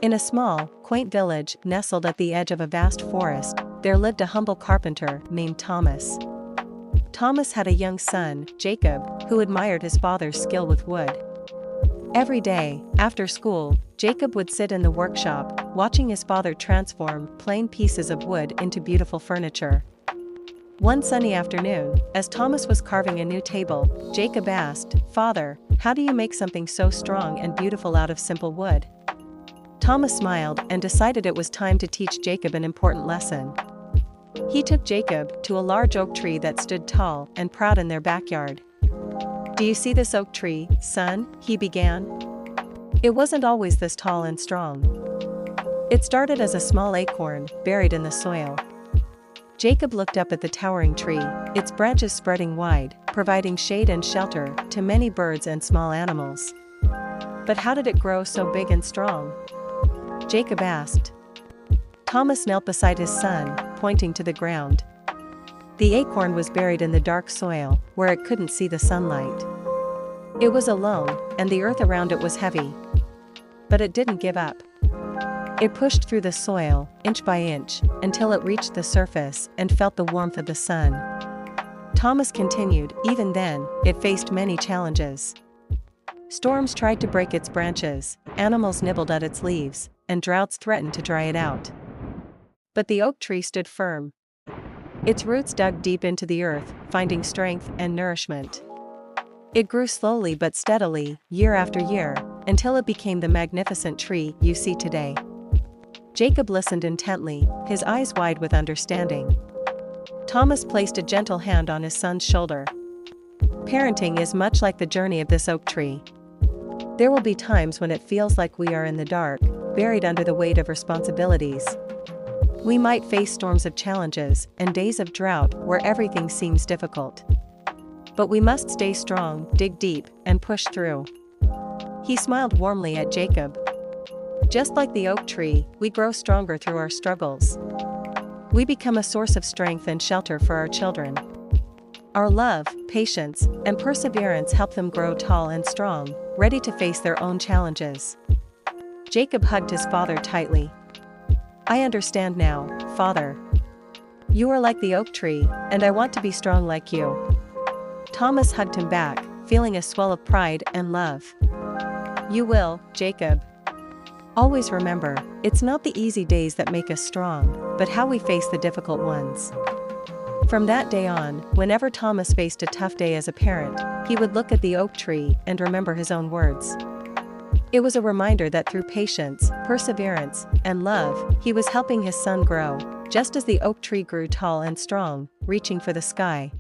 In a small, quaint village nestled at the edge of a vast forest, there lived a humble carpenter named Thomas. Thomas had a young son, Jacob, who admired his father's skill with wood. Every day, after school, Jacob would sit in the workshop, watching his father transform plain pieces of wood into beautiful furniture. One sunny afternoon, as Thomas was carving a new table, Jacob asked, "Father, how do you make something so strong and beautiful out of simple wood?" Thomas smiled and decided it was time to teach Jacob an important lesson. He took Jacob to a large oak tree that stood tall and proud in their backyard. "Do you see this oak tree, son?" he began. "It wasn't always this tall and strong. It started as a small acorn, buried in the soil." Jacob looked up at the towering tree, its branches spreading wide, providing shade and shelter to many birds and small animals. "But how did it grow so big and strong?" Jacob asked. Thomas knelt beside his son, pointing to the ground. The acorn was buried in the dark soil, where it couldn't see the sunlight. It was alone, and the earth around it was heavy. But it didn't give up. It pushed through the soil, inch by inch, until it reached the surface and felt the warmth of the sun. Thomas continued, even then, it faced many challenges. Storms tried to break its branches, animals nibbled at its leaves, and droughts threatened to dry it out. But the oak tree stood firm. Its roots dug deep into the earth, finding strength and nourishment. It grew slowly but steadily, year after year, until it became the magnificent tree you see today. Jacob listened intently, his eyes wide with understanding. Thomas placed a gentle hand on his son's shoulder. Parenting is much like the journey of this oak tree. There will be times when it feels like we are in the dark, buried under the weight of responsibilities. We might face storms of challenges and days of drought where everything seems difficult. But we must stay strong, dig deep, and push through. He smiled warmly at Jacob. Just like the oak tree, we grow stronger through our struggles. We become a source of strength and shelter for our children. Our love, patience, and perseverance help them grow tall and strong, ready to face their own challenges. Jacob hugged his father tightly. "I understand now, Father. You are like the oak tree, and I want to be strong like you." Thomas hugged him back, feeling a swell of pride and love. "You will, Jacob. Always remember, it's not the easy days that make us strong, but how we face the difficult ones." From that day on, whenever Thomas faced a tough day as a parent, he would look at the oak tree and remember his own words. It was a reminder that through patience, perseverance, and love, he was helping his son grow, just as the oak tree grew tall and strong, reaching for the sky.